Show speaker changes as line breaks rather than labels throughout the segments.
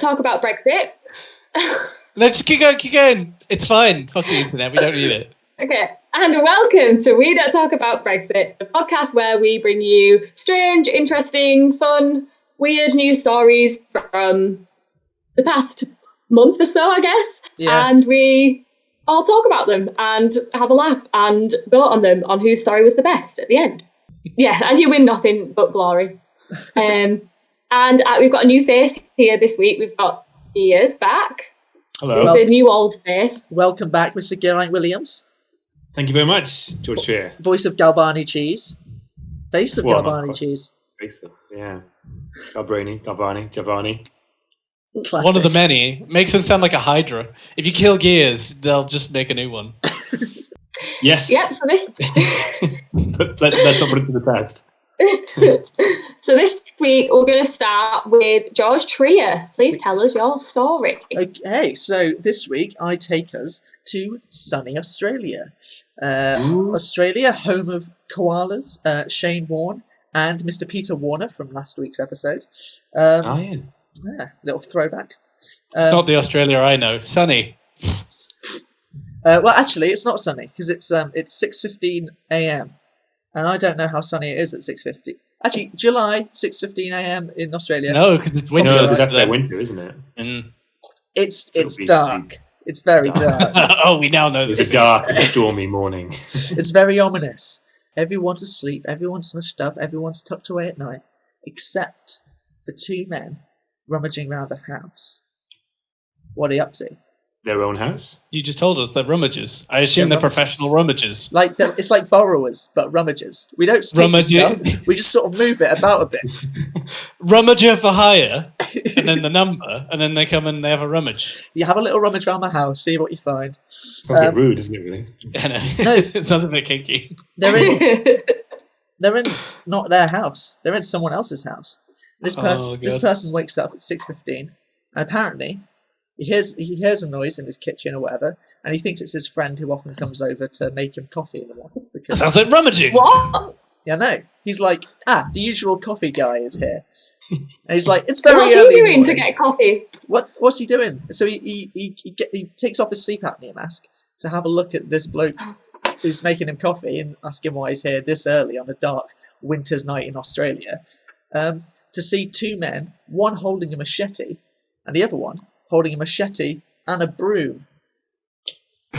Don't Talk About Brexit.
Let's keep going. It's fine. Fuck the internet. We don't need it.
Okay. And welcome to We Don't Talk About Brexit, the podcast where we bring you strange, interesting, fun, weird news stories from the past month or so, I guess.
Yeah.
And we all talk about them and have a laugh and vote on them, on whose story was the best at the end. Yeah, and you win nothing but glory. And we've got a new face here this week. We've got Piers back.
Hello.
It's a new old face.
Welcome back, Mr. Geraint Williams.
Thank you very much, George Fear.
Voice of Galbani cheese. Face of Galbani cheese.
Face of, yeah. Giovanni.
Classic.
One of the many. Makes them sound like a Hydra. If you kill Gears, they'll just make a new one.
Yes.
Yep, so this...
But let's not put it to the test.
So this week we're going to start with George Trier. Please tell us your story.
Okay, so this week I take us to sunny Australia. Australia, home of koalas, Shane Warne and Mr. Peter Warner from last week's episode.
Yeah.
Yeah, little throwback.
It's not the Australia I know. Sunny.
Well, actually, it's not sunny because it's 6:15 a.m. and I don't know how sunny it is at 6:50. Actually, July 6:15 a.m. in Australia.
No, because it's winter.
No, that's their winter, isn't it?
It's dark. It's very dark.
Oh, we now know
It's
this.
a dark, stormy morning.
It's very ominous. Everyone's asleep. Everyone's hushed up. Everyone's tucked away at night, except for two men rummaging around a house. What are you up to?
Their own house?
You just told us they're rummagers. I assume they're professional rummagers.
It's like borrowers, but rummagers. We don't take the stuff. We just sort of move it about a bit.
Rummager for hire, and then the number, and then they come and they have a rummage.
You have a little rummage around my house, see what you find.
Sounds a bit rude, isn't it, really?
I know.
No.
It sounds a bit kinky.
They're in not their house. They're in someone else's house. This person wakes up at 6:15, and apparently he hears a noise in his kitchen or whatever, and he thinks it's his friend who often comes over to make him coffee in the morning. Because
Sounds like rummaging.
What?
yeah, no, he's like, the usual coffee guy is here, and he's like, it's very
What's
early
he doing
morning.
to get coffee?
What's he doing? So he takes off his sleep apnea mask to have a look at this bloke who's making him coffee and ask him why he's here this early on a dark winter's night in Australia. To see two men, one holding a machete, and the other one holding a machete and a broom.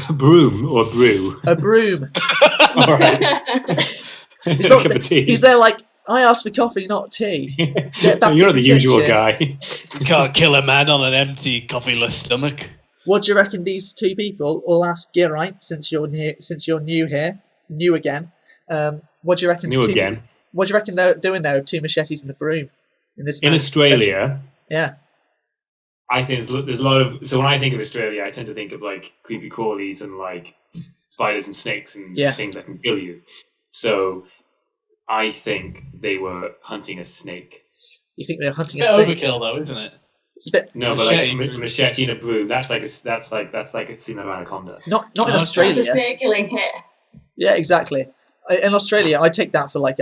A broom or brew?
A broom.
All right.
He's there like, I asked for coffee, not tea.
You're the usual guy.
You can't kill a man on an empty, coffeeless stomach.
What do you reckon these two people? I'll ask Geraint, since you're new here, new again. What do you reckon? What do you reckon they're doing there with two machetes and a broom in
Australia?
Yeah.
I think there's a lot of... So when I think of Australia, I tend to think of, like, creepy crawlies and, like, spiders and snakes and things that can kill you. So I think they were hunting a snake.
You think they were hunting
It's
a
a bit
snake?
overkill, though, isn't it?
It's a bit...
No, but like machete and a broom, that's like a scene of anaconda.
Not in Australia.
That's a snake killing hit.
Yeah, exactly. In Australia, I take that for like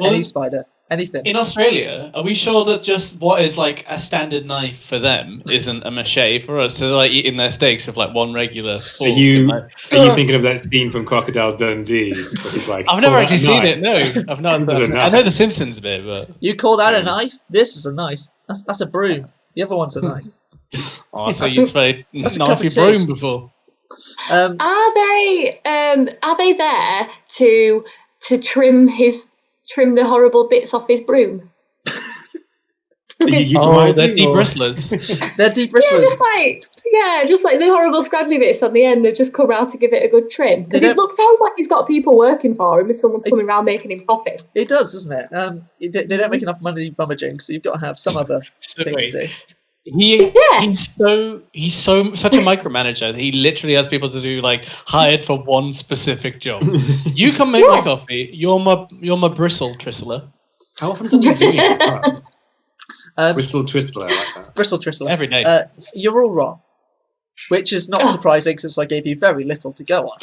any spider. Anything.
In Australia, are we sure that just what is like a standard knife for them isn't a machete for us? So they're like eating their steaks with like one regular fork.
Are you thinking of that scene from Crocodile Dundee? Where he's like,
I've never actually seen it. No, I've not. I know the Simpsons bit, but
you call that a knife? This is a knife. That's a broom. The other one's a knife.
I thought you'd say knifey broom before.
Are they there to trim the horrible bits off his broom?
They're debristlers.
They're debristlers.
Just like the horrible scrabbly bits on the end. They've just come around to give it a good trim. Because sounds like he's got people working for him if someone's coming around making him coffee.
It does, doesn't it? They don't make enough money rummaging, so you've got to have some other thing to do.
He's such a micromanager that he literally has people to do like hired for one specific job. You come make my coffee. You're my bristle tristler.
How often do you do it? Bristol Tristler, I like that.
Bristol Tristler.
Every day.
You're all wrong. Which is not surprising since I gave you very little to go on.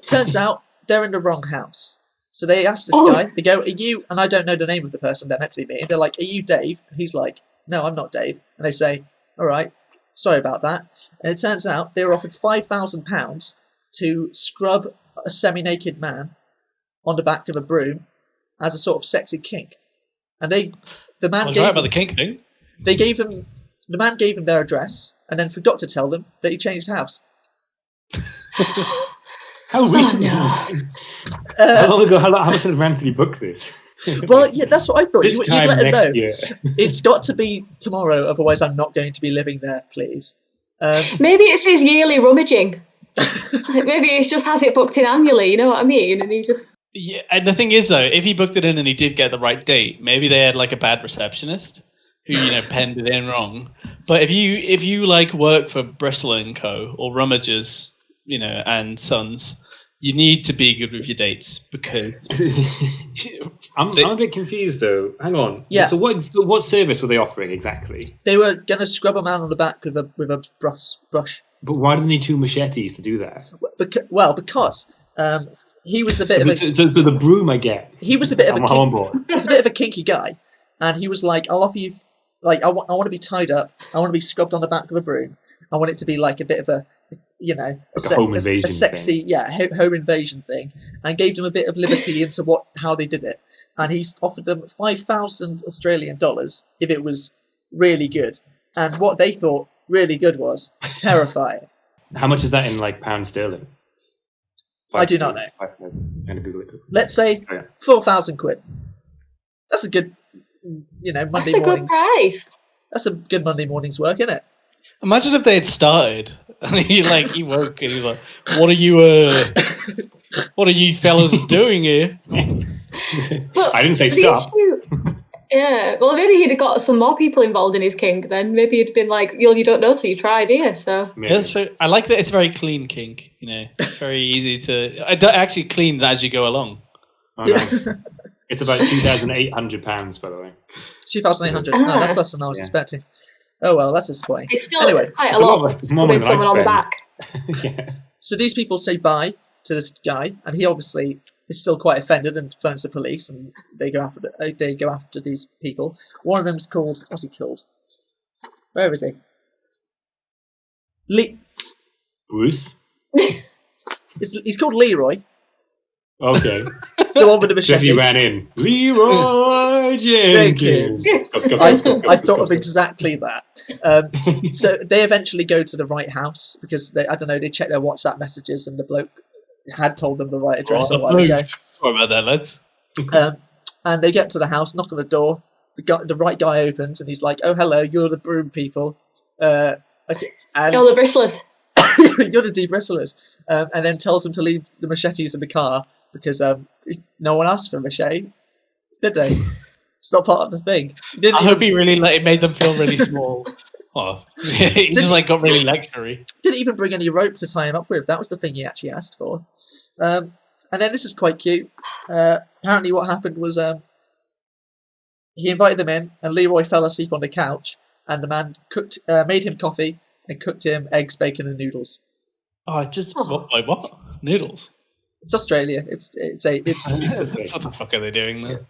Turns out they're in the wrong house. So they asked this guy, they go, are you, and I don't know the name of the person they're meant to be meeting, they're like, are you Dave? And he's like, no, I'm not Dave. And they say, all right, sorry about that. And it turns out they were offered £5,000 to scrub a semi-naked man on the back of a broom as a sort of sexy kink. And the man
I was
gave
right
them,
about the kink thing.
the man gave them their address and then forgot to tell them that he changed house.
How recent? How long ago? How much in advance did he book this?
Well, yeah, that's what I thought.
This
You'd
time
let him know.
next year.
It's got to be tomorrow, otherwise I'm not going to be living there, please.
Maybe it's his yearly rummaging. Maybe he just has it booked in annually, you know what I mean? And he just...
Yeah, and the thing is, though, if he booked it in and he did get the right date, maybe they had like a bad receptionist who, penned it in wrong. But if you like work for Bristol and Co. or Rummagers, and Sons, you need to be good with your dates because
I'm a bit confused though. Hang on.
Yeah.
So what service were they offering exactly?
They were going to scrub a man on the back with a brush.
But why do they need 2 machetes to do that?
Because he was a bit of a...
So the broom I get.
He was a bit of a...
I'm on board.
He's a bit of a kinky guy. And he was like, I'll offer you... Like, I want to be tied up. I want to be scrubbed on the back of a broom. I want it to be like a bit of a... a
home invasion
a sexy,
thing.
Home invasion thing, and gave them a bit of liberty into how they did it. And he offered them $5,000 Australian if it was really good. And what they thought really good was terrifying.
How much is that in like pounds sterling?
I do not know.
I'm gonna Google it.
Let's say 4,000 quid. That's a good, Monday
That's a
mornings.
good price.
That's a good Monday morning's work, isn't it?
imagine if they had started and he woke and he's like, what are you fellas doing here?
But
I didn't say stop.
Yeah, well, maybe he'd have got some more people involved in his kink then. Maybe he'd been like, you don't know till you try, do you? So
yeah, so I like that it's very clean kink, It's very easy to... It actually cleans as you go along.
Oh, nice. It's about £2,800, by the way.
2,800. Oh, that's less than I was expecting. Oh, well, that's disappointing.
It's still
anyway,
it's quite a lot with someone on the back.
Yeah.
So these people say bye to this guy, and he obviously is still quite offended and phones the police, and they go after these people. One of them's called... What's he called? Where is he?
Bruce?
He's called Leroy.
Okay.
The one with the machete.
He ran in. Leroy Jenkins.
I thought of exactly that. So they eventually go to the right house because they check their WhatsApp messages and the bloke had told them the right address a while ago.
Sorry about that, lads.
And they get to the house, knock on the door. The right guy opens and he's like, "Oh, hello, you're the broom people." Okay, and
You're the bristlers.
you're the debristlers. And then tells them to leave the machetes in the car because no one asked for a machete, did they? It's not part of the thing.
I hope he really it made them feel really small. Oh, he just got really lectury.
Didn't even bring any rope to tie him up with. That was the thing he actually asked for. And then this is quite cute. Apparently what happened was he invited them in and Leroy fell asleep on the couch and the man made him coffee and cooked him eggs, bacon and noodles.
Oh, what? Noodles?
It's Australia. It's
What the fuck are they doing there?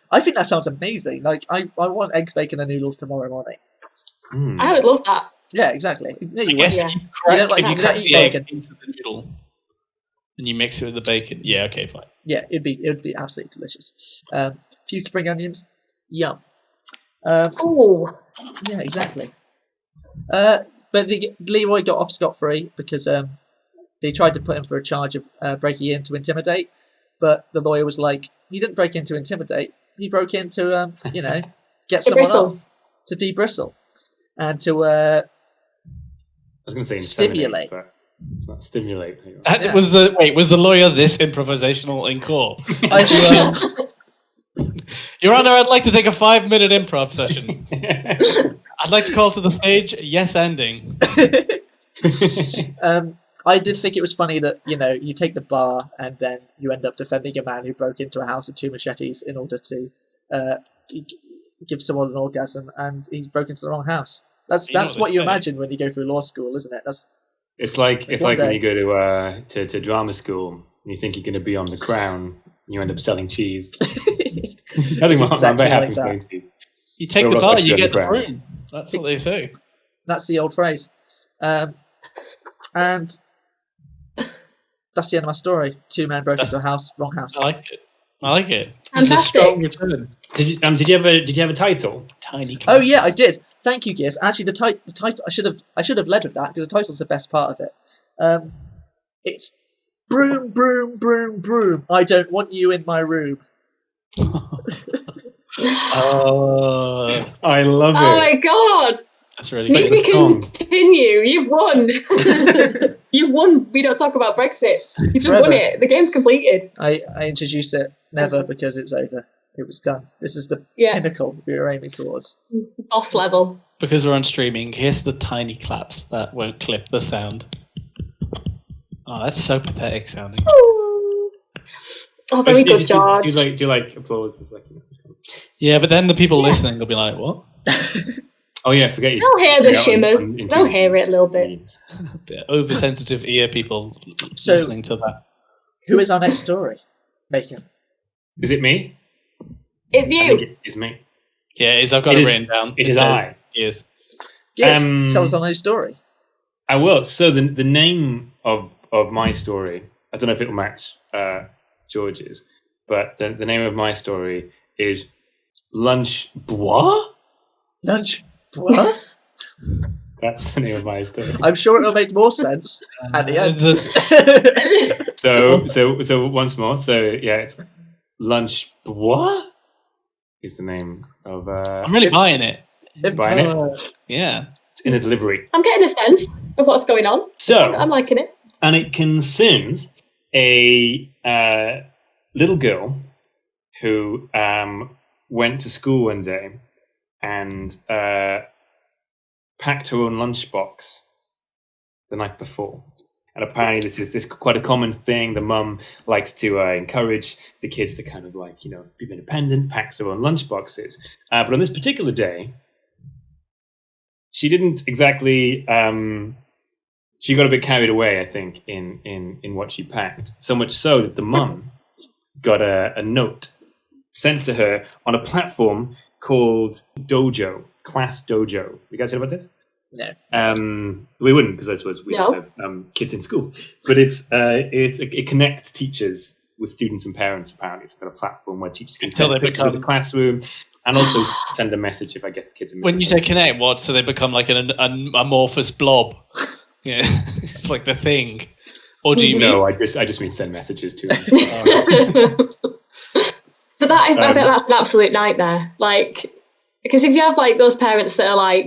I think that sounds amazing. Like I want eggs, bacon and noodles tomorrow morning.
I would love that.
Yeah, exactly. Yeah,
you crack
eat
the egg
bacon
into the noodle and you mix it with the bacon. Yeah, okay, fine.
Yeah, it would be absolutely delicious. A few spring onions, yum.
Oh,
yeah, exactly. But Leroy got off scot-free because they tried to put him for a charge of breaking in to intimidate, but the lawyer was like, "He didn't break in to intimidate. He broke in to, get someone off, to debristle, and to
I was going to say
stimulate."
But it's not stimulate.
Was the lawyer this improvisational in court?
I assume.
Your Honor, I'd like to take a 5-minute improv session. I'd like to call to the stage, yes ending.
I did think it was funny that, you take the bar and then you end up defending a man who broke into a house with 2 machetes in order to give someone an orgasm, and he broke into the wrong house. That's what you imagine when you go through law school, isn't it?
It's like when you go to drama school and you think you're going to be on The Crown, and you end up selling cheese. I think I'm very happy to.
You take the bar, you get the broom. That's what they say.
That's the old phrase. And that's the end of my story. 2 men broke into a house, wrong house.
I like it.
Fantastic.
It's a strong return.
Did you have a title?
Tiny.
Oh yeah, I did. Thank you, Gears. Actually, the title I should have led with that because the title's the best part of it. It's broom, broom, broom, broom. I don't want you in my room.
I love it.
Oh my god!
That's really
Need
good.
to continue. You've won. You've won. We don't talk about Brexit. You've just won it. The game's completed.
I introduce it never because it's over. It was done. This is the pinnacle we were aiming towards.
Boss level.
Because we're on streaming, here's the tiny claps that won't clip the sound. Oh, that's so pathetic sounding.
Oh, very good, George.
Do you like applause? It's like,
yeah, but then the people listening will be like, what?
Oh yeah, forget you.
They'll hear the shimmers. They'll hear it a little bit.
Oversensitive ear people listening to that.
Who is our next story? Bacon.
Is it me?
It's you.
It's me.
Yeah, I've got it written down.
It is I.
Yes.
Yes. Tell us our new story.
I will. So the name of my story, I don't know if it will match George's, but the name of my story is Lunchbox.
Lunchbox?
That's the name of my story.
I'm sure it'll make more sense at the end.
So once more. So yeah, it's Lunchbox is the name of.
I'm really buying it.
Buying it?
Yeah.
It's in a delivery.
I'm getting a sense of what's going on.
So
I'm liking it.
And it concerns a little girl who went to school one day and packed her own lunchbox the night before. And apparently this is quite a common thing. The mum likes to encourage the kids to kind of be independent, pack their own lunchboxes. But on this particular day, she didn't exactly... she got a bit carried away, I think, in what she packed. So much so that the mum got a note sent to her on a platform called Dojo, Class Dojo. You guys heard about this?
No.
We wouldn't, because I suppose we don't have kids in school. But it connects teachers with students and parents. Apparently, it's got a platform where teachers can send pictures of the classroom and also send a message if I guess the kids are.
When you say connect, what? So they become like an amorphous blob. Yeah, it's like the thing. Or do you mean?
No, I just mean send messages to them.
But I bet that's an absolute nightmare. Because if you have those parents that are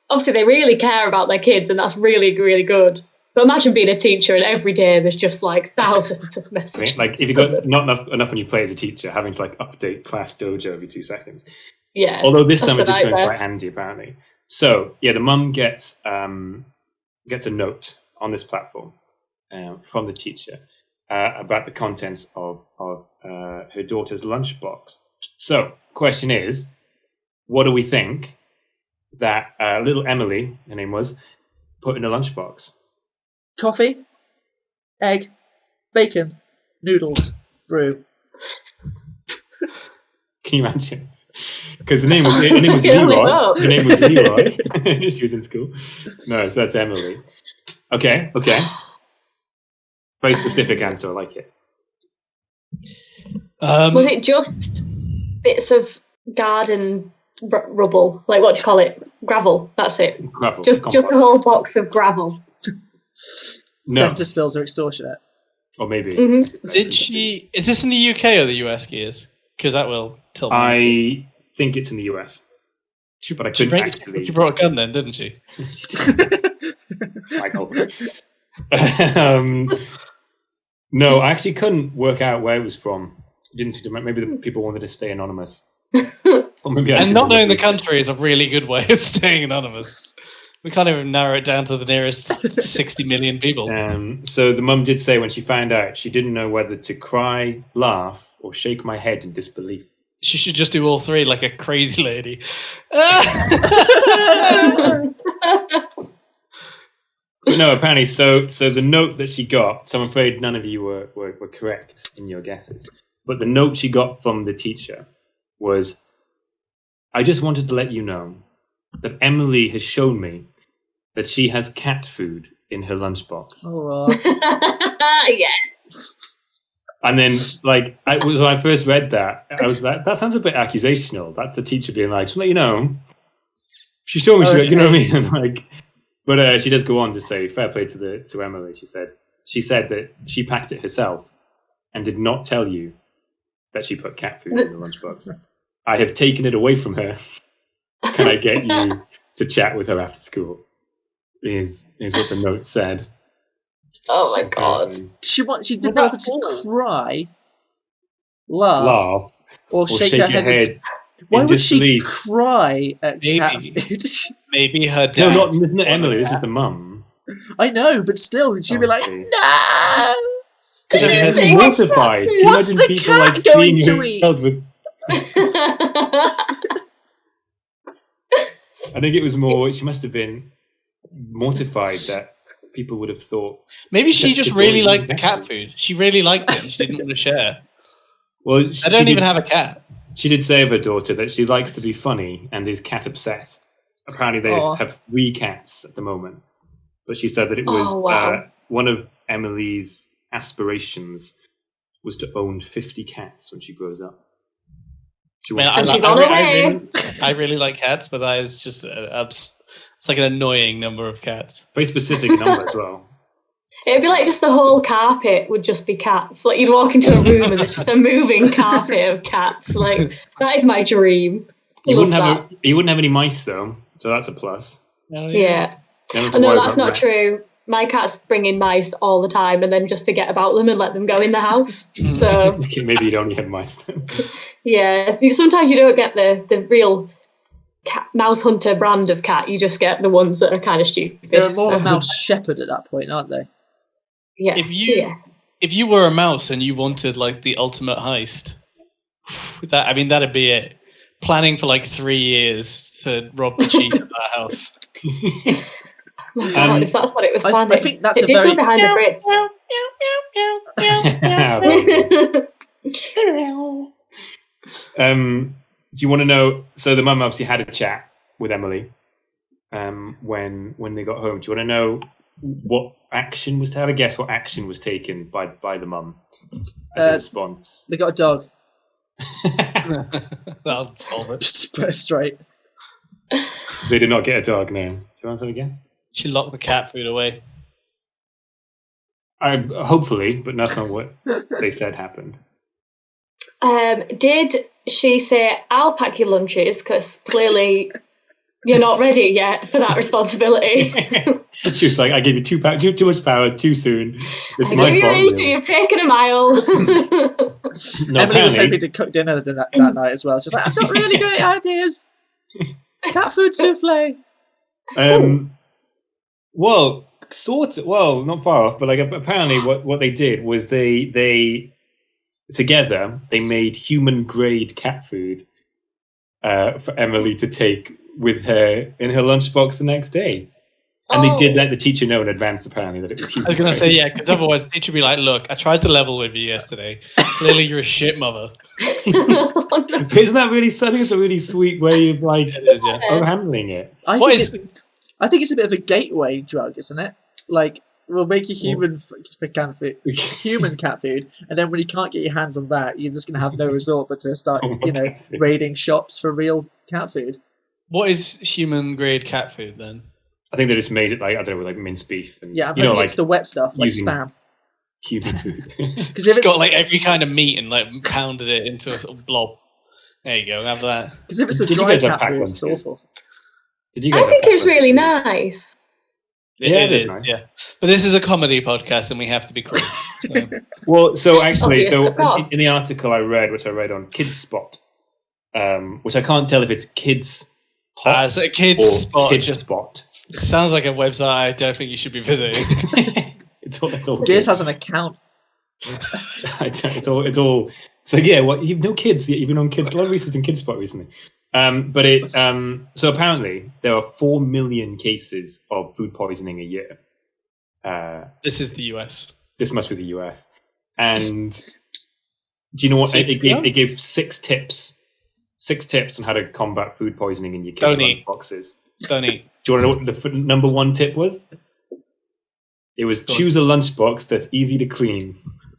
obviously they really care about their kids, and that's really, really good. But imagine being a teacher and every day there's just thousands of messages.
If you've got not enough on your plate as a teacher, having to update Class Dojo every 2 seconds.
Yeah.
Although this time it did come quite handy apparently. So yeah, the mum gets a note on this platform from the teacher about the contents of her daughter's lunchbox. So, question is, what do we think that little Emily, her name was, put in a lunchbox?
Coffee, egg, bacon, noodles, brew.
Can you imagine? Because her name was Leroy. Her name was Leroy. She was in school. No, so that's Emily. Okay. Very specific answer. I like it.
Was it just bits of garden rubble? What do you call it? Gravel. That's it.
Gravel.
Just a whole box of gravel.
No.
Dentist bills are extortionate.
Or maybe.
Mm-hmm.
Did she? Is this in the UK or the US, Gears? Because that will tell me.
I think it's in the US. But I couldn't actually.
She brought a gun then, didn't she?
Michael. No, I actually couldn't work out where it was from. Didn't see. Maybe the people wanted to stay anonymous. Or maybe
and not knowing the country is a really good way of staying anonymous. We can't even narrow it down to the nearest 60 million people.
So the mum did say when she found out, she didn't know whether to cry, laugh, or shake my head in disbelief.
She should just do all three like a crazy lady.
But no, apparently, so the note that she got, so I'm afraid none of you were correct in your guesses, but the note she got from the teacher was, I just wanted to let you know that Emily has shown me that she has cat food in her lunchbox.
Oh,
Yeah.
And then, like, when I first read that, I was like, that sounds a bit accusational. That's the teacher being like, just let you know. She showed me, you know what I mean? And like, but she does go on to say, fair play to Emily. She said that she packed it herself and did not tell you that she put cat food in the lunchbox. I have taken it away from her. Can I get you to chat with her after school? Is what the note said.
Oh my god.
She didn't know whether to cry, laugh, or shake her head. Why would she cry at cat food?
Maybe her dad.
No, not Emily. This is the mum.
I know, but still, she'd be like, no.
Because she's mortified.
What's the cat going to eat?
I think it was more. She must have been mortified that people would have thought.
Maybe she just really liked the cat food. She really liked it and she didn't want to share.
Well,
I don't even have a cat.
She did say of her daughter that she likes to be funny and is cat obsessed. Apparently they have 3 cats at the moment. But she said that it was one of Emily's aspirations was to own 50 cats when she grows up.
I really like cats, but that is just it's like an annoying number of cats.
Very specific number as well.
It'd be like just the whole carpet would just be cats. Like you'd walk into a room and it's just a moving carpet of cats. Like that is my dream.
You wouldn't have any mice though, so that's a plus.
Yeah. No, that's not true. My cats bring in mice all the time and then just forget about them and let them go in the house. So
maybe you'd only have mice then.
Yeah, sometimes you don't get the real mouse hunter brand of cat. You just get the ones that are kind of stupid.
They're more a mouse shepherd at that point, aren't they?
Yeah.
If you were a mouse and you wanted like the ultimate heist, that'd be it. Planning for like 3 years to rob the chief of that house.
Oh my God, if that's what it was planning.
I think that's
it did go behind the
bridge. Do you want to know? So the mum obviously had a chat with Emily when they got home. Do you want to know what action was to have a guess? What action was taken by the mum as a response?
They got a dog.
That'll solve it.
Just put it straight.
They did not get a dog. No. Do you want to have a guess?
She locked the cat food away.
Hopefully, but that's not what they said happened.
Did she say, I'll pack your lunches because clearly you're not ready yet for that responsibility?
She was like, I gave you too much power too soon. It's
I
my fault.
You've taken a mile.
No,
Emily was hoping to cook dinner that night as well. She's like, I've got really great ideas. Cat food souffle.
Well, sort of. Well, not far off, but like apparently, what they did was they together they made human grade cat food for Emily to take with her in her lunchbox the next day, and they did let the teacher know in advance apparently that it was human.
I was going to say because otherwise the teacher would be like, "Look, I tried to level with you yesterday. Clearly, you're a shit mother."
Isn't that really? I think it's a really sweet way of of handling it.
I think it's a bit of a gateway drug, isn't it? Like, we'll make you human human cat food, and then when you can't get your hands on that, you're just going to have no resort but to start, raiding shops for real cat food.
What is human grade cat food then?
I think they just made it like, I don't know, like minced beef. And,
I'm hoping it's the wet stuff, like Spam.
Human food.
Because it's got like every kind of meat and like pounded it into a sort of blob. There you go, have that.
Because if it's a dry cat food, it's awful.
I think it's really nice.
It is nice. Yeah. But this is a comedy podcast and we have to be cruel. So.
Well, so actually, in the article I read, which I read on Kids Spot, which I can't tell if it's Kids Hot
so Kids Spot.
Kids Spot.
It sounds like a website I don't think you should be visiting.
it's all
Gears has an account.
It's all. So yeah, you've no kids yet. You've been on kids. A lot of research on Kids Spot recently. But it so apparently there are 4 million cases of food poisoning a year.
This is the US.
This must be the US. And do you know what? It gave 6 tips. 6 tips on how to combat food poisoning in your
Don't
kids'
eat.
boxes.
Don't eat.
Do you want to know what the number 1 tip was? It was choose a lunchbox that's easy to clean.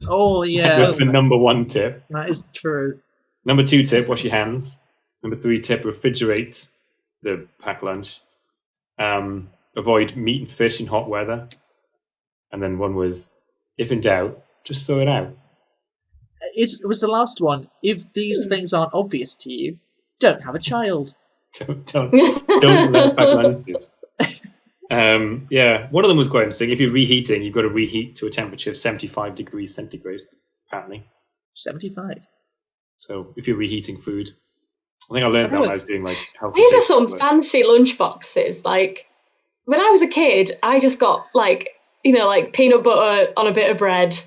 Oh, yeah.
That was the number 1 tip.
That is true.
Number 2 tip, wash your hands. Number 3 tip, refrigerate the packed lunch. Avoid meat and fish in hot weather. And then one was, if in doubt, just throw it out.
It was the last one. If these things aren't obvious to you, don't have a child.
Don't let pack lunches. One of them was quite interesting. If you're reheating, you've got to reheat to a temperature of 75 degrees centigrade, apparently.
75.
So if you're reheating food, I think I learned that when I was doing like healthy.
These are some fancy lunch boxes. Like when I was a kid, I just got like peanut butter on a bit of bread,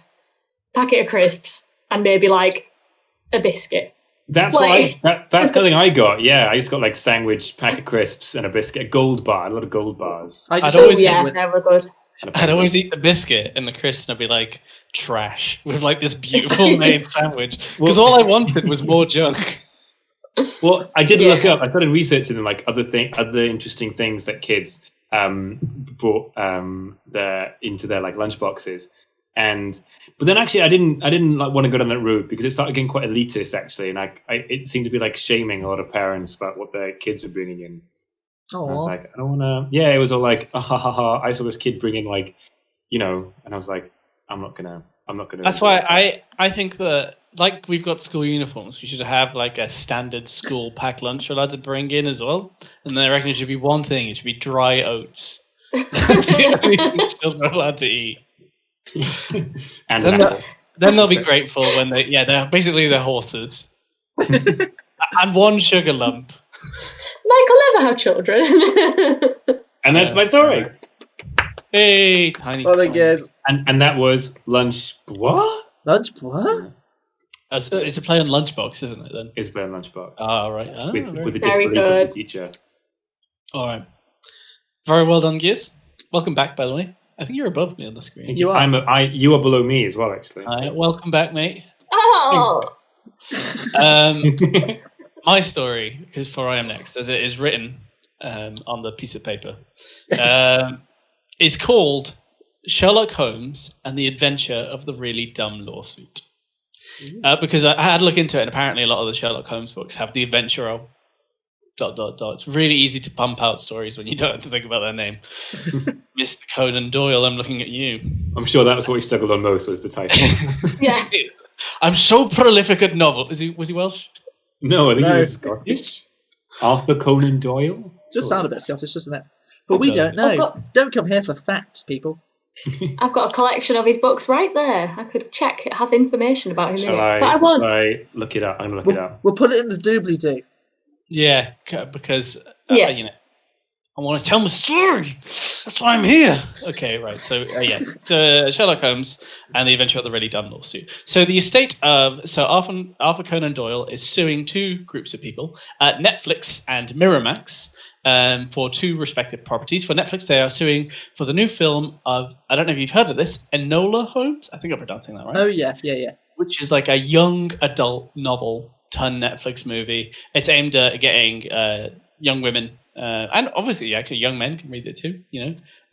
packet of crisps, and maybe like a biscuit.
That's
like,
that's the kind of thing I got. Yeah, I just got like sandwich, pack of crisps, and a biscuit, a gold bar, a lot of gold bars.
they were good.
I'd always eat the biscuit and the crisp, and I'd be like trash with like this beautiful made sandwich because all I wanted was more junk.
Well, I did look up. I started researching like other interesting things that kids brought into their like lunchboxes. But then actually I didn't like want to go down that route because it started getting quite elitist actually, and it seemed to be like shaming a lot of parents about what their kids were bringing in. I was like, I don't want to. Yeah, it was all like, I saw this kid bring in like, and I was like, I'm not gonna.
That's why I think that like we've got school uniforms, we should have like a standard school packed lunch we're allowed to bring in as well. And then I reckon it should be one thing. It should be dry oats. That's the only thing children are allowed to eat.
And
then they'll be grateful when they're basically their horses. And one sugar lump.
Michael never have children.
And that's my story.
Hey, tiny.
Well, again.
And that was lunch. What?
Lunch what?
It's a play on lunchbox, isn't it? Then
it's a play on lunchbox.
Oh, right.
With the disbelief of the teacher.
All right. Very well done, Gears. Welcome back, by the way. I think you're above me on the screen.
You are.
You are below me as well, actually.
So. Welcome back, mate.
Oh.
My story, because for I am next, as it is written on the piece of paper, is called Sherlock Holmes and the Adventure of the Really Dumb Lawsuit. Because I had to look into it, and apparently a lot of the Sherlock Holmes books have the adventure of ... It's really easy to pump out stories when you don't have to think about their name. Mr. Conan Doyle, I'm looking at you.
I'm sure that was what he struggled on most, was the title.
Yeah.
I'm so prolific at novel. Was he Welsh?
No, I think he was Scottish. Arthur Conan Doyle?
Does sound a bit Scottish, doesn't it? But we don't know. Don't come here for facts, people.
I've got a collection of his books right there. I could check. It has information about him in it. But I won't.
Shall I look it up? I'm going to look it up.
We'll put it in the doobly-doo.
Yeah, because, I want to tell my story. That's why I'm here. Okay, right. So, So Sherlock Holmes and the Adventure of the Really Dumb Lawsuit. So the estate of... So Arthur Conan Doyle is suing two groups of people, Netflix and Miramax, for two respective properties. For Netflix, they are suing for the new film of... I don't know if you've heard of this, Enola Holmes? I think I'm pronouncing that right.
Oh, yeah.
Which is like a young adult novel ton Netflix movie. It's aimed at getting young women and obviously actually young men can read it too,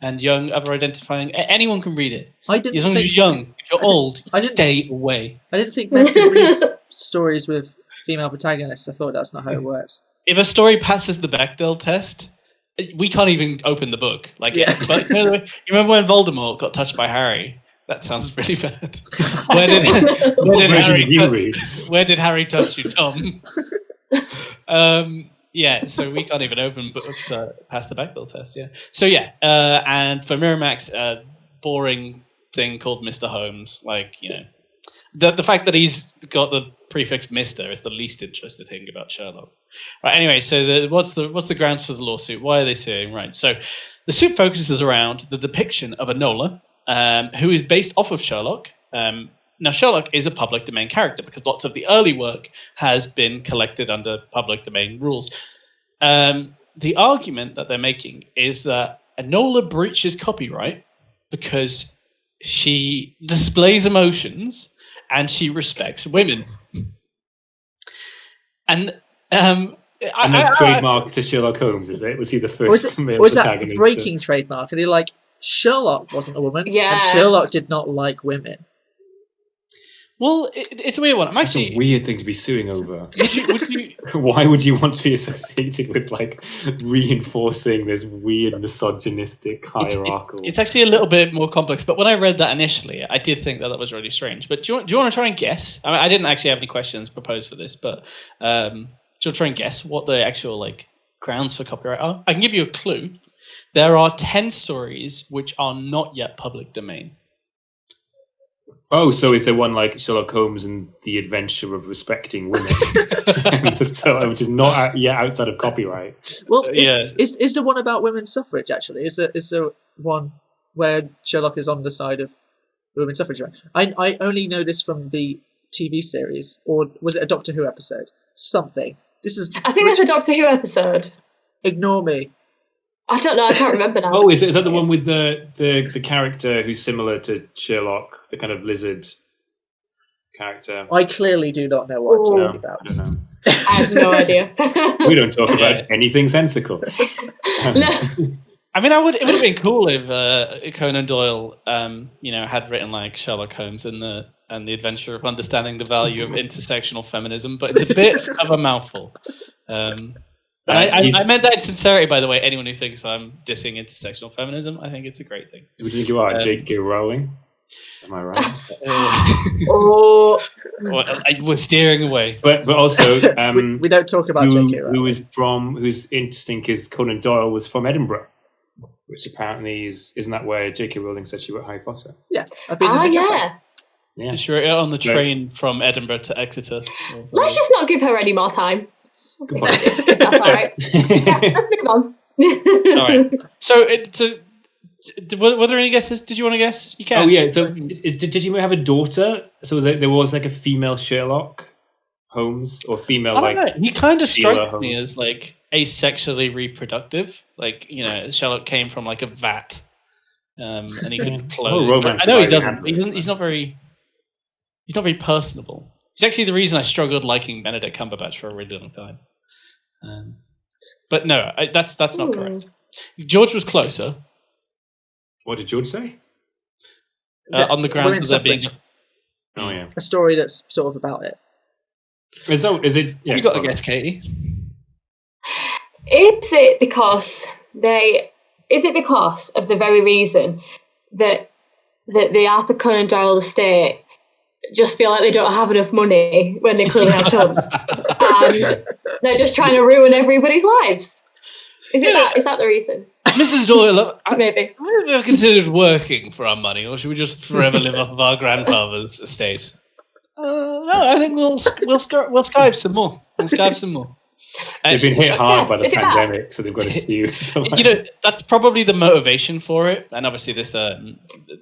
and young other identifying anyone can read it. As long as you're young. If you're old, stay away.
I didn't think men could read stories with female protagonists. I thought that's not how it works.
If a story passes the Bechdel test, we can't even open the book. But you remember when Voldemort got touched by Harry? That sounds really bad. Where did Harry touch you, Tom? So we can't even open books past the Bechdel test. Yeah. So and for Miramax, a boring thing called Mr. Holmes. The fact that he's got the prefix Mr. is the least interesting thing about Sherlock. Right. Anyway, so what's the grounds for the lawsuit? Why are they suing? Right. So the suit focuses around the depiction of Enola, who is based off of Sherlock. Now, Sherlock is a public domain character because lots of the early work has been collected under public domain rules. The argument that they're making is that Enola breaches copyright because she displays emotions and she respects women. And
And that's trademark to Sherlock Holmes, is it? Was he the first male
or is that
protagonist?
breaking trademark? And he Sherlock wasn't a woman, and Sherlock did not like women.
Well, it's a weird one.
That's a weird thing to be suing over. Why would you want to be associated with reinforcing this weird misogynistic hierarchical?
It's actually a little bit more complex. But when I read that initially, I did think that was really strange. But do you want to try and guess? I mean, I didn't actually have any questions proposed for this, but do you want to try and guess what the actual grounds for copyright are? I can give you a clue. There are 10 stories which are not yet public domain.
Oh, so is there one like Sherlock Holmes and the Adventure of Respecting Women, which is not yet outside of copyright?
Well, is there one about women's suffrage? Actually, is there one where Sherlock is on the side of women's suffrage? I only know this from the TV series, or was it a Doctor Who episode? Something.
I think it's a Doctor Who episode.
Ignore me.
I don't know. I can't remember now.
Oh, is that the one with the character who's similar to Sherlock, the kind of lizard character?
I clearly do not know what I'm talking about.
I don't know.
I have no idea.
We don't talk about anything sensical.
I mean, it would have been cool if Conan Doyle, had written Sherlock Holmes and the Adventure of Understanding the Value of Intersectional Feminism, but it's a bit of a mouthful. I meant that in sincerity, by the way. Anyone who thinks I'm dissing intersectional feminism, I think it's a great thing.
Who do you think you are, J.K. Rowling? Am I right?
We're steering away.
But also,
we don't talk about J.K. Rowling.
Who's interesting because Conan Doyle was from Edinburgh, which apparently isn't that where J.K. Rowling said she wrote Harry Potter?
Yeah, I've been in the cafe.
Yeah. She wrote it on the train from Edinburgh to Exeter.
Let's just not give her any more time. That's all right. Yeah, let's move on.
All right. So, were there any guesses? Did you want to guess? You can.
Oh yeah. So, did you have a daughter? So there was a female Sherlock Holmes or female
I don't know. He kind of struck
Holmes.
me as asexually reproductive. Sherlock came from a vat, and he could clone. I know he doesn't. He's not very. He's not very personable. It's actually the reason I struggled liking Benedict Cumberbatch for a really long time. But no, that's not correct. George was closer.
What did George say?
On the ground of there being...
Oh, yeah.
A story that's sort of about it.
Is it? Yeah,
you got to guess, Katie.
Is it because of the very reason that the Arthur Conan Doyle estate just feel like they don't have enough money when they clearly have tons, and they're just trying to ruin everybody's lives? Is that the reason?
Mrs. Doyle,
maybe.
Have you ever considered working for our money, or should we just forever live off of our grandfather's estate? No, I think we'll Skype some more.
They've been hit hard by the pandemic, so they've got to sue.
That's probably the motivation for it, and obviously this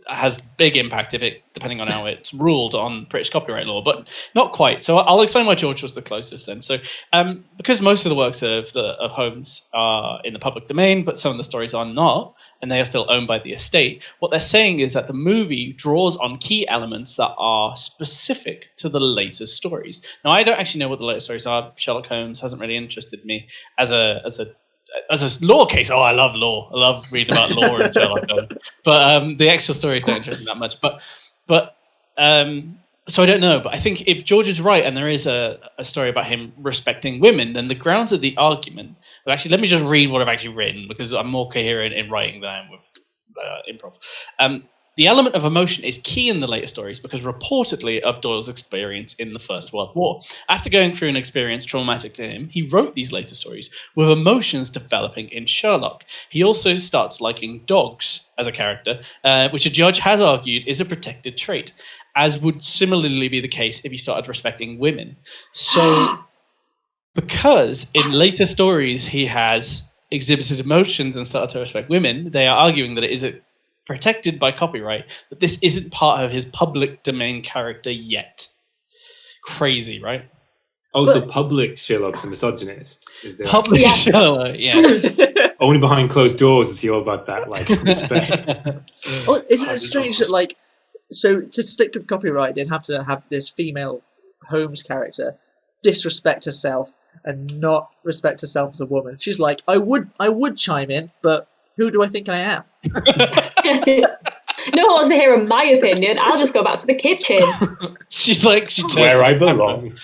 has big impact depending on how it's ruled on British copyright law, but not quite. So I'll explain why George was the closest then. So because most of the works of Holmes are in the public domain, but some of the stories are not, and they are still owned by the estate, what they're saying is that the movie draws on key elements that are specific to the later stories. Now, I don't actually know what the later stories are. Sherlock Holmes hasn't really interested me as a law case. Oh, I love law. I love reading about law and Sherlock Holmes. But the actual stories don't interest me that much. But so I don't know. But I think if George is right and there is a story about him respecting women, then the grounds of the argument. Well, actually, let me just read what I've actually written because I'm more coherent in writing than I am with improv. The element of emotion is key in the later stories because reportedly of Doyle's experience in the First World War. After going through an experience traumatic to him, he wrote these later stories with emotions developing in Sherlock. He also starts liking dogs as a character, which a judge has argued is a protected trait, as would similarly be the case if he started respecting women. So, because in later stories he has exhibited emotions and started to respect women, they are arguing that it is protected by copyright, that this isn't part of his public domain character yet. Crazy, right?
Also, public Sherlock's a misogynist. Is there
public Sherlock, yeah.
Only behind closed doors is he all about that, respect.
Isn't it strange that, so to stick with copyright, they'd have to have this female Holmes character, disrespect herself and not respect herself as a woman. She's like, I would chime in, but who do I think I am?
No one wants to hear my opinion. I'll just go back to the kitchen.
She's like, she turns
Where
to
I
the camera.
belong.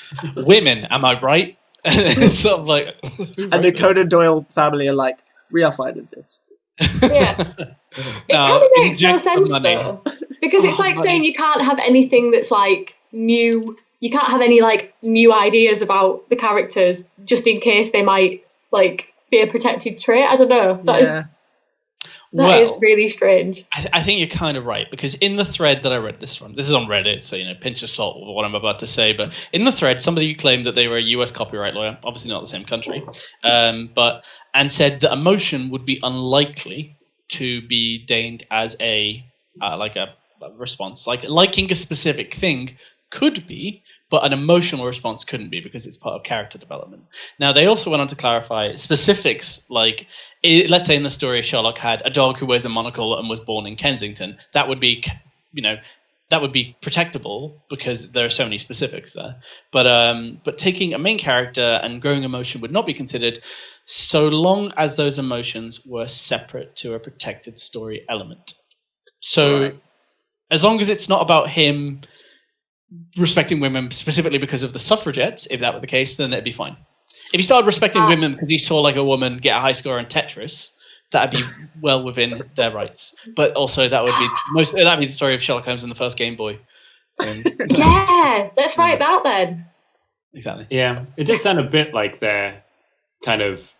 Women, am I right? And it's sort of like,
And the Conan Doyle family are like, we are fine with this.
Yeah. It kind of makes no sense though, because it's like saying you can't have anything that's like new. You can't have any like new ideas about the characters just in case they might like be a protected trait. I don't know. That is really strange.
I think you're kind of right, because in the thread that I read this from, this is on Reddit, so pinch of salt with what I'm about to say, but in the thread, somebody claimed that they were a US copyright lawyer, obviously not the same country, and said that emotion would be unlikely to be deigned as a response. Like liking a specific thing could be, but an emotional response couldn't be because it's part of character development. Now, they also went on to clarify specifics, like, let's say in the story Sherlock had a dog who wears a monocle and was born in Kensington. That would be, that would be protectable because there are so many specifics there. But taking a main character and growing emotion would not be considered so long as those emotions were separate to a protected story element. So as long as it's not about him respecting women specifically because of the suffragettes, if that were the case, then that'd be fine. If he started respecting women because he saw like a woman get a high score in Tetris, that'd be well within their rights. But also that'd be the story of Sherlock Holmes in the first Game Boy.
Yeah, let's write that then.
Exactly.
Yeah, it does sound a bit like they're kind of,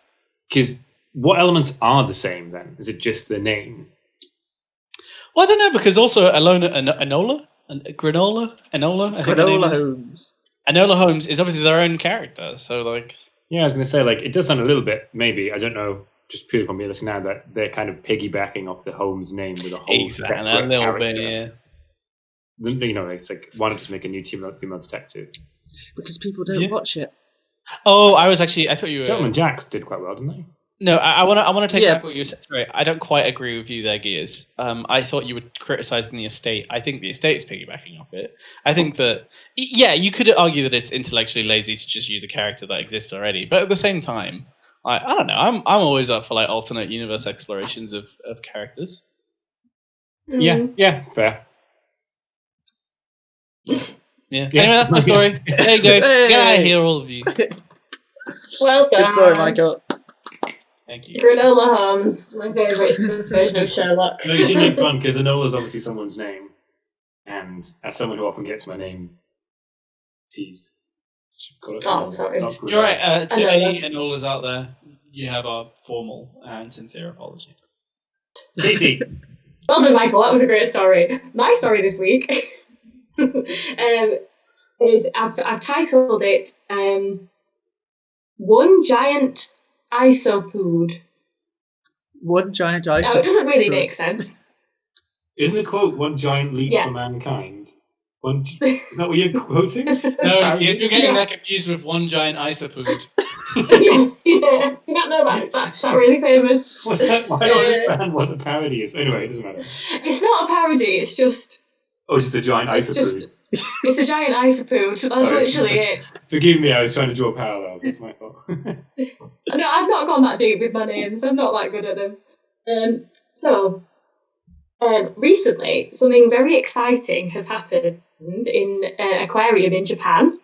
because what elements are the same then? Is it just the name?
Well, I don't know, because also Enola
Holmes.
Enola Holmes is obviously their own character, so like.
Yeah, I was going to say, like, it does sound a little bit, maybe, I don't know, just purely from me listening now, that they're kind of piggybacking off the Holmes name with a whole separate
a little
character.
bit, yeah.
It's like, why not just make a new female detective?
Because people don't watch it.
Oh, I thought you were.
Gentleman Jacks did quite well, didn't they?
No, I want to take back what you said. Sorry, I don't quite agree with you there, Gears. I thought you were criticising the estate. I think the estate is piggybacking off it. I think that, you could argue that it's intellectually lazy to just use a character that exists already. But at the same time, I don't know. I'm always up for like alternate universe explorations of characters.
Yeah, fair.
Yeah. Anyway, that's my story. There you go.
Hey.
Get out of here, all of you.
Well done.
Good story, Michael.
Thank you.
Granola Holmes, my favourite version of Sherlock.
No, you should make fun, because Enola's obviously someone's name. And as someone who often gets my name teased.
Sorry.
You're right. To any Enolas out there, you have our formal and sincere apology.
Katie.
Well done, Michael. That was a great story. My story this week is I've titled it One Giant Isopod.
One giant isopod.
No, it doesn't really make sense.
Isn't the quote "one giant leap for mankind"? Is that what you're quoting?
No, you're getting that confused with One Giant Isopod.
Yeah, you don't know that's really famous.
What's that? I don't understand what the parody is. Anyway, it doesn't matter.
It's not a parody. It's just.
Oh, just a giant isopod.
It's a giant isopod. That's literally it.
Forgive me, I was trying to draw parallels. It's my fault.
No, I've not gone that deep with my names. I'm not that good at them. Recently, something very exciting has happened in an aquarium in Japan.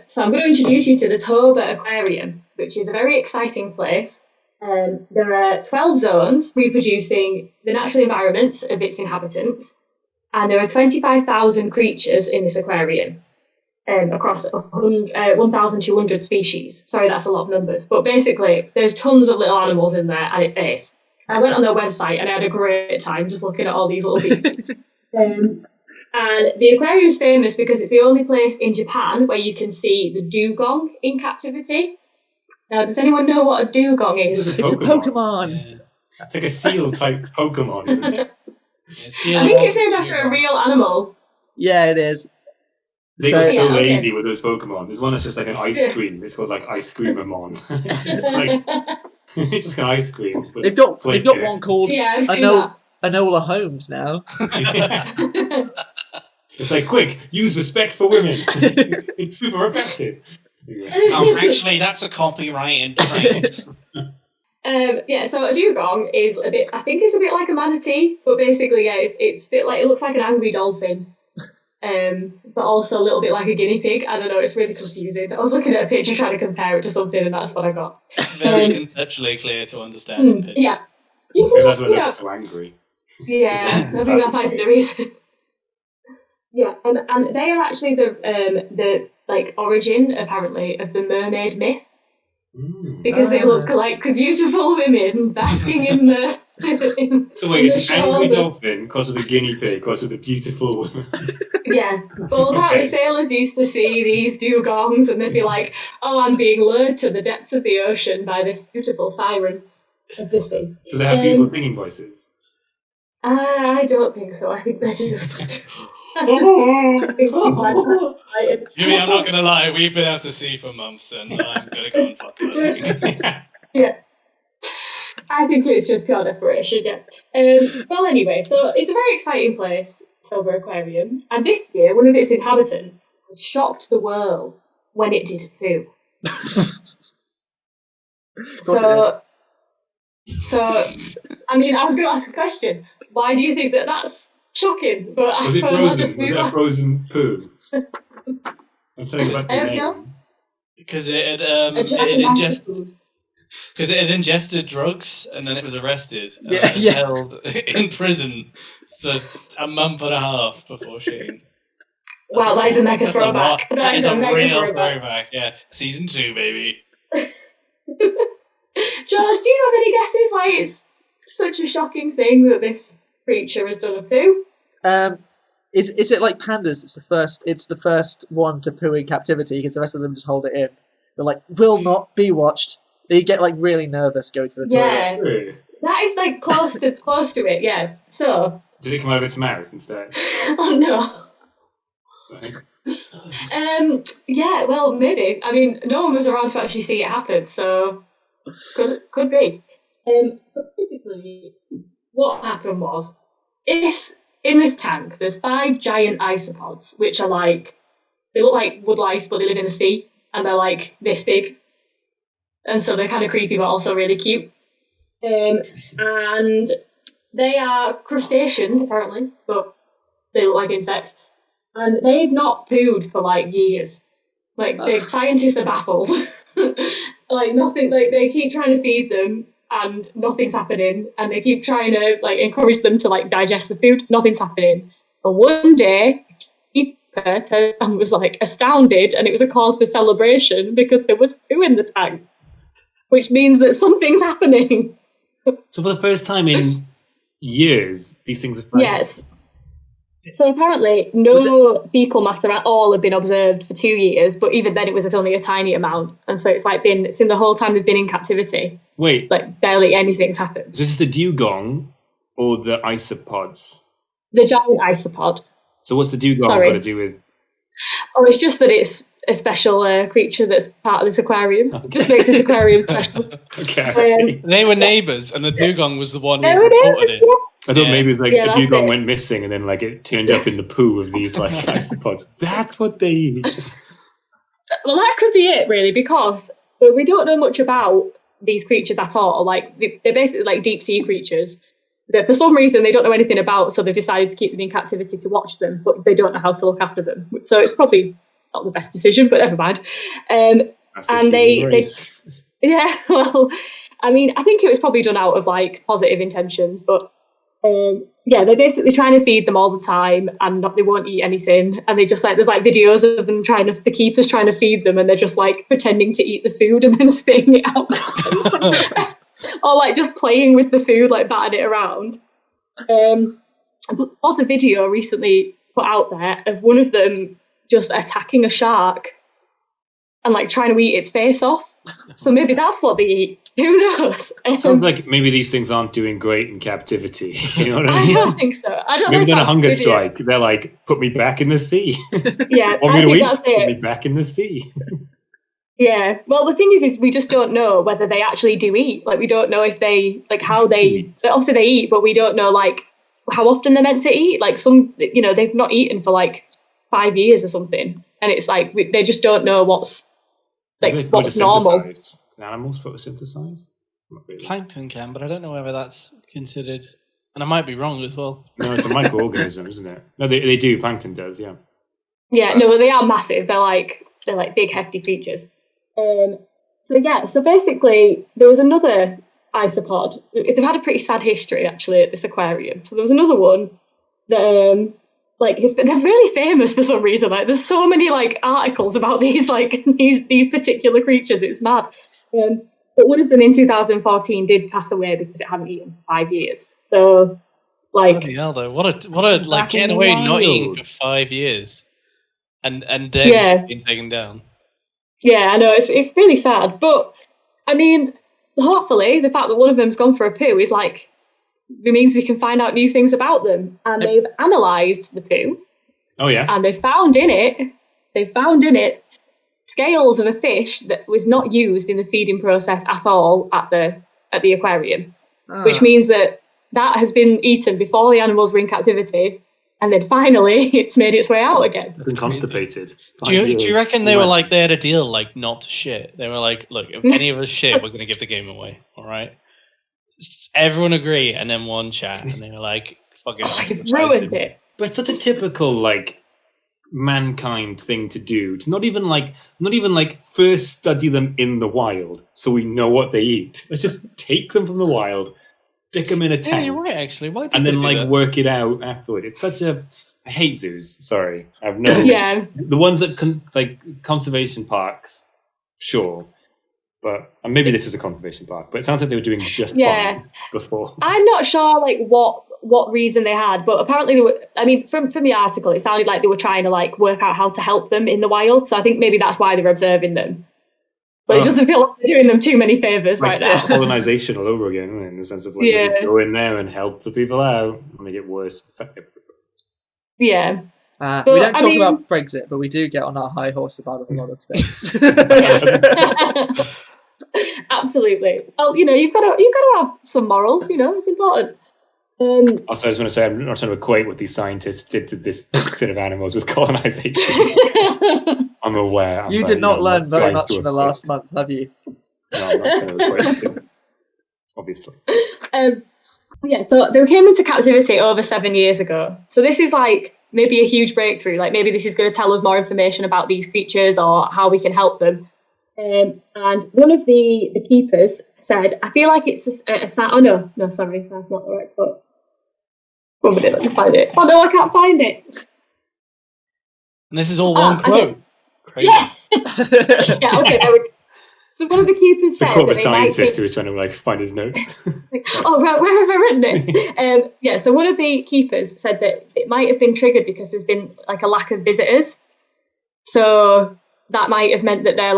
So I'm going to introduce you to the Toba Aquarium, which is a very exciting place. There are 12 zones reproducing the natural environments of its inhabitants. And there are 25,000 creatures in this aquarium across 1,200 species. Sorry, that's a lot of numbers. But basically, there's tons of little animals in there, and it's ace. I went on their website, and I had a great time just looking at all these little beasts. And the aquarium is famous because it's the only place in Japan where you can see the dugong in captivity. Now, does anyone know what a dugong is?
It's a Pokemon.
Yeah.
It's like a seal-type Pokemon, isn't it?
I think it's named after a real animal.
Yeah, it is.
They got so
okay.
lazy with those Pokemon. There's one that's just like an ice cream. It's called like Ice Creamamon. It's just like it's just an ice cream.
They've got one called
I've seen that.
Enola Holmes now.
It's like, quick, use respect for women. It's super effective.
Actually, that's a copyright in trains.
So a dugong is a bit. I think it's a bit like a manatee, but basically, yeah, it's a bit like, it looks like an angry dolphin, but also a little bit like a guinea pig. I don't know. It's really confusing. I was looking at a picture trying to compare it to something, and that's what I got.
Very conceptually clear to understand.
Yeah, you can
That's
just,
why they're so angry.
Yeah, I think that might be the reason. Yeah, and they are actually the like origin, apparently, of the mermaid myth. Because they look like beautiful women basking in the.
So wait, it's an angry dolphin because of the guinea pig, because of the beautiful woman.
Yeah, well, apparently sailors used to see these dugongs and they'd be like, "Oh, I'm being lured to the depths of the ocean by this beautiful siren of the sea."
So they have beautiful singing voices.
I don't think so. I think they're just.
Jimmy, I'm not gonna lie, we've been out to sea for months and I'm gonna go and fuck her.
Yeah. I think it's just pure desperation, yeah. Well, anyway, so it's a very exciting place, Silver Aquarium, and this year one of its inhabitants shocked the world when it did a poo. So, I mean, I was going to ask a question. Why do you think that that's shocking? But I suppose I'll just move on.
Was it a frozen poo? I'm telling you about the name.
No.
Because it had ingested drugs and then it was arrested and held in prison for a month and a half before shooting.
Wow, that is a mega throwback.
That is a real throwback. Yeah, season 2, baby.
Josh, do you have any guesses why it's such a shocking thing that this creature has done a poo?
Is it like pandas? It's the first one to poo in captivity because the rest of them just hold it in. They're like, will not be watched. You get like really nervous going to the toilet.
Really?
That is like close to it. Yeah. So.
Did it come out of its mouth instead?
Oh no. Yeah. Well, maybe. I mean, no one was around to actually see it happen, so could be. But basically, what happened was, in this tank, there's 5 giant isopods, which are like, they look like wood lice, but they live in the sea, and they're like this big. And so they're kind of creepy, but also really cute. And they are crustaceans, apparently, but they look like insects. And they've not pooed for like years. Like, the scientists are baffled. Like, nothing, like, they keep trying to feed them, and nothing's happening. And they keep trying to, like, encourage them to, like, digest the food. Nothing's happening. But one day, keeper turned and was, like, astounded, and it was a cause for celebration because there was poo in the tank. Which means that something's happening.
So for the first time in years, these things are flying.
Yes. So apparently no fecal matter at all had been observed for 2 years, but even then it was at only a tiny amount. And so it's like it's in the whole time they've been in captivity.
Wait.
Like barely anything's happened.
So this is the dugong or the isopods?
The giant isopod.
So what's the dugong got to do with...
Oh, it's just that it's a special creature that's part of this aquarium. Okay. Just makes this aquarium special.
Okay.
They were neighbours, and the dugong was the one who reported it.
I thought maybe it was like a dugong went missing, and then like it turned up in the poo of these like isopods. That's what they eat.
Well, that could be it, really, because we don't know much about these creatures at all. Like they're basically like deep sea creatures that for some reason they don't know anything about, so they've decided to keep them in captivity to watch them, but they don't know how to look after them. So it's probably not the best decision, but never mind. And they yeah, well, I mean, I think it was probably done out of like positive intentions, but yeah, they're basically trying to feed them all the time, and they won't eat anything, and they just like, there's like videos of them the keepers trying to feed them, and they're just like pretending to eat the food and then spitting it out. Or like just playing with the food, like batting it around. But there's a video recently put out there of one of them just attacking a shark and like trying to eat its face off. So maybe that's what they eat. Who knows?
Sounds like maybe these things aren't doing great in captivity. You know what I mean?
I don't think so. I don't
maybe
know.
They're on a hunger strike. They're like, put me back in the sea.
Yeah,
I think that's it. Put me back in the sea.
Yeah. Well, the thing is we just don't know whether they actually do eat. Like, we don't know if they, like, how they, obviously they eat, but we don't know, like, how often they're meant to eat. Like some, they've not eaten for like 5 years or something, and it's like they just don't know what's normal.
Can animals photosynthesize? Not really.
Plankton can, but I don't know whether that's considered. And I might be wrong as well.
No, it's a microorganism, isn't it? No, they do. Plankton does, yeah.
Yeah, no, but they are massive. They're like big, hefty creatures. So basically, there was another isopod. They've had a pretty sad history actually at this aquarium. So there was another one that they're really famous for some reason. Like there's so many like articles about these these particular creatures. It's mad. But one of them in 2014 did pass away because it hadn't eaten for 5 years. So,
bloody hell, though! What a like getting away not eating for 5 years, and then being taken down.
Yeah, I know it's really sad. But I mean, hopefully, the fact that one of them's gone for a poo is it means we can find out new things about them. And they've analysed the poo.
Oh yeah.
And they found in it scales of a fish that was not used in the feeding process at all at the aquarium, which means that has been eaten before the animals were in captivity, and then finally it's made its way out again.
It's constipated.
Do you reckon they had a deal not to shit? They were like, look, if any of us shit, we're going to give the game away. All right, just everyone agree, and then one chat, and they were like, fuck it,
you've ruined it.
But it's such a typical mankind thing to do, to not even first study them in the wild so we know what they eat. Let's just take them from the wild, stick them in a tank.
Yeah, you're right, actually. Why
and then work it out afterward. It's such a... I hate zoos. Sorry. I've no...
Yeah.
The ones that conservation parks, sure. But and maybe this is a conservation park, but it sounds like they were doing just fine before.
I'm not sure what reason they had, but apparently they were. I mean, from the article, it sounded like they were trying to work out how to help them in the wild. So I think maybe that's why they're observing them. But it doesn't feel like they're doing them too many favors right now.
Colonization all over again, isn't it? In the sense of just go in there and help the people out, make it worse.
Yeah.
We don't talk about Brexit, but we do get on our high horse about a lot of things.
Absolutely. Well, you've got to have some morals. It's important.
Also, I was going to say, I'm not trying to equate what these scientists did to this set of animals with colonization. I'm aware.
You did not learn very much from the last month, have you?
No, I'm not going to equate it, obviously.
So they came into captivity over 7 years ago. So this is maybe a huge breakthrough. Maybe this is going to tell us more information about these creatures or how we can help them. And one of the keepers said, I feel like it's a sign. Oh, no, sorry, that's not the right quote. One minute, let me find it. Oh, no, I can't find it.
And this is all one quote. Crazy.
Yeah. Yeah, okay, there we go. So one of the keepers said
that a scientist who was trying to find his notes.
Oh, right, where have I written it? So one of the keepers said that it might have been triggered because there's been a lack of visitors. So that might have meant that they're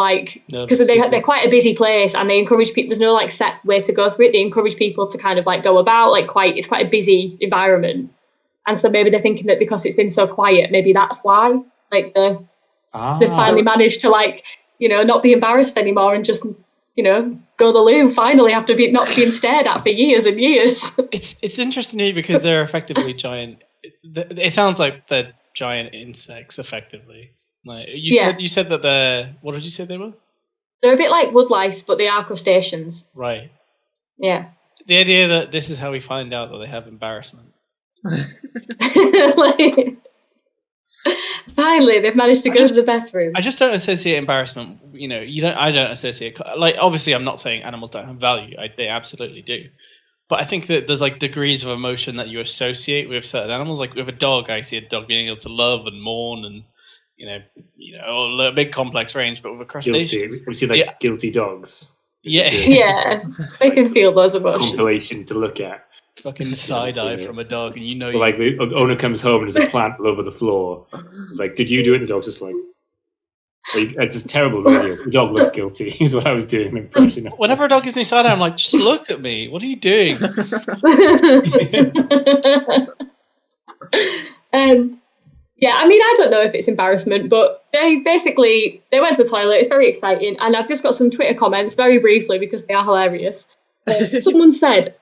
because they're quite a busy place, and they encourage people. There's no set way to go through it. They encourage people to kind of go about it's quite a busy environment, and so maybe they're thinking that because it's been so quiet, maybe that's why they've finally managed to not be embarrassed anymore and just go to the loo finally after not being stared at for years and years.
It's interesting to me because they're effectively giant. It sounds like they're giant insects, effectively. You said that they're... What did you say they were?
They're a bit like woodlice, but they are crustaceans.
Right.
Yeah.
The idea that this is how we find out that they have embarrassment.
Finally, they've managed to go to the bathroom.
I just don't associate embarrassment. I don't associate. Obviously, I'm not saying animals don't have value. They absolutely do. But I think that there's degrees of emotion that you associate with certain animals. With a dog, I see a dog being able to love and mourn, and a big complex range. But with a crustacean,
we see guilty dogs.
Yeah, they can feel those emotions.
Compilation to look at.
Fucking side eye from a dog, and
the owner comes home and there's a plant all over the floor. It's did you do it? And the dog's just it's just terrible video. The dog looks guilty. Is what I was doing. Impression.
Whenever a dog gives me side eye, I'm like, just look at me. What are you doing?
Yeah, I mean, I don't know if it's embarrassment, but they went to the toilet. It's very exciting, and I've just got some Twitter comments very briefly because they are hilarious. Someone said,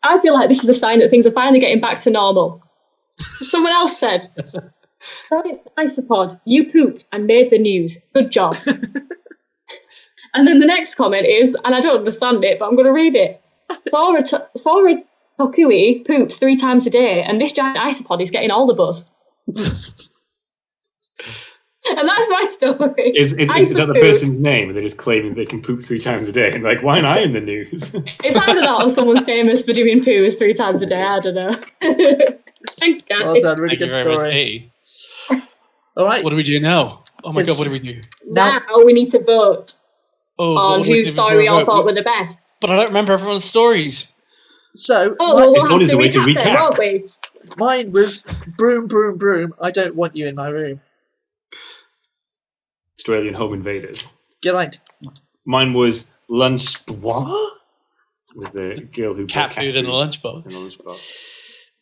I feel like this is a sign that things are finally getting back to normal. Someone else said, "Giant isopod, you pooped and made the news. Good job." And then the next comment is, and I don't understand it, but I'm going to read it. Sora Tokui poops 3 times a day, and this giant isopod is getting all the buzz. And that's my story.
Is that the person's name? And they're just claiming they can poop 3 times a day. And like, why am I in the news?
It's either that or someone's famous for doing poos 3 times a day. I don't know. Thanks, guys.
Well done, really good story. All right.
What do we do now? Oh my God, what do we do?
Now we need to vote on whose story we all thought were the best.
But I don't remember everyone's stories.
So,
we'll have to recap then, won't we?
Mine was broom, broom, broom. I don't want you in my room.
Australian home invaders.
Get right.
Mine was with the girl who
cat food in a lunchbox.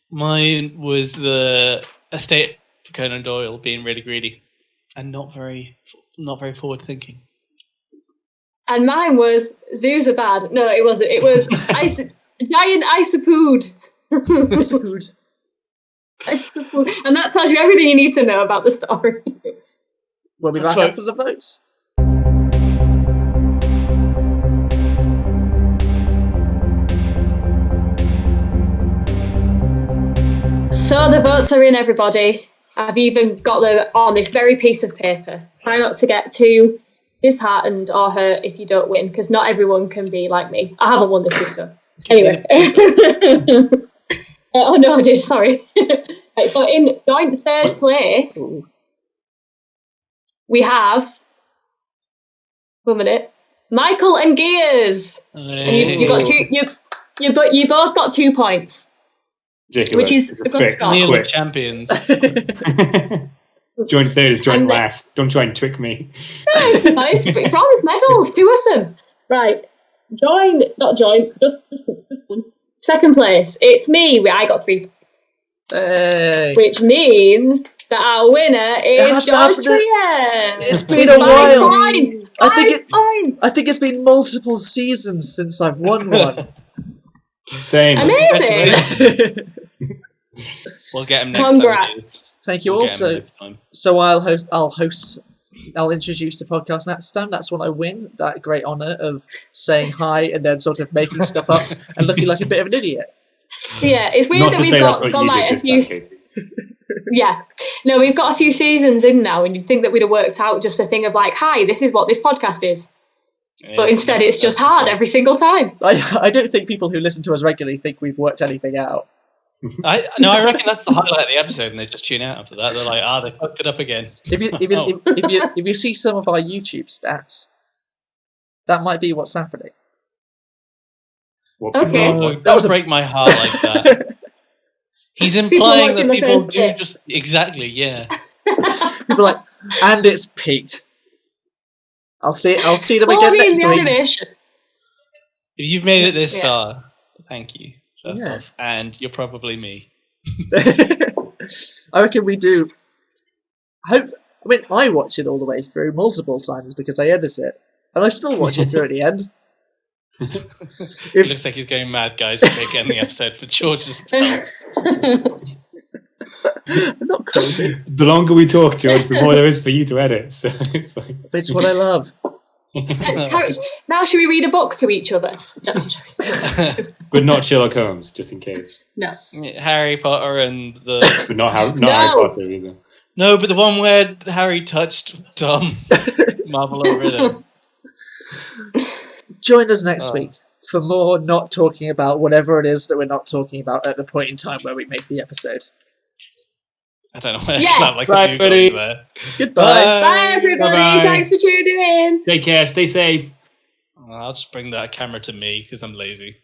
Mine was the estate for Conan Doyle being really greedy and not very forward thinking.
And mine was zoos are bad. No, it wasn't. It was giant isopod.
Isopod.
And that tells you everything you need to know about the story.
We'll be back after the votes.
So the votes are in, everybody. I've even got them on this very piece of paper. Try not to get too disheartened or hurt if you don't win, because not everyone can be like me. I haven't won this week, though. Anyway. Oh, no, I did. Sorry. Right, so in joint third place... Ooh. We have, 1 minute, Michael and Gears. Hey. And you got 2. You both got 2 points, which is a good start.
Nearly champions.
Joint third is joint last. Don't try and trick me.
Nice. Bronze medals, 2 of them. Right, just one. Second place, it's me. I got 3.
Hey.
Which means that our winner is George Trier.
It's been a while. I think it's been multiple seasons since I've won one.
Same.
Amazing.
We'll get him next time.
Thank you. Also, so I'll introduce the podcast next time. That's when I win that great honour of saying hi and then sort of making stuff up and looking like a bit of an idiot.
Yeah, it's weird that we've got like a few. Yeah, no, we've got a few seasons in now, and you'd think that we'd have worked out just a thing of like, "Hi, this is what this podcast is," but instead it's just hard every single time.
I don't think people who listen to us regularly think we've worked anything out.
I reckon that's the highlight of the episode, and they just tune out after that. They're like, they fucked it up again.
If you see some of our YouTube stats, that might be what's happening.
Okay.
No, don't break my heart like that. He's implying that people do just exactly, yeah.
People are like, and it's peaked. I'll see them again next week.
Animation.
If you've made it this far, thank you. First off, and you're probably me.
I reckon we do. I watch it all the way through multiple times because I edit it, and I still watch it through at the end.
It looks like he's going mad, guys. We're getting the episode for George's spell.
I'm not crazy.
The longer we talk, George, the more there is for you to edit. So it's like...
It's what I love.
Now should we read a book to each other? No.
But not Sherlock Holmes, just in case.
No.
Harry Potter and the...
But not Harry Potter either.
No, but the one where Harry touched Tom. Marvel or Riddle.
Join us next week for more not talking about whatever it is that we're not talking about at the point in time where we make the episode.
I don't know where
Bye, everybody.
Goodbye.
Bye, everybody. Bye-bye. Thanks for tuning in.
Take care. Stay safe.
I'll just bring that camera to me because I'm lazy.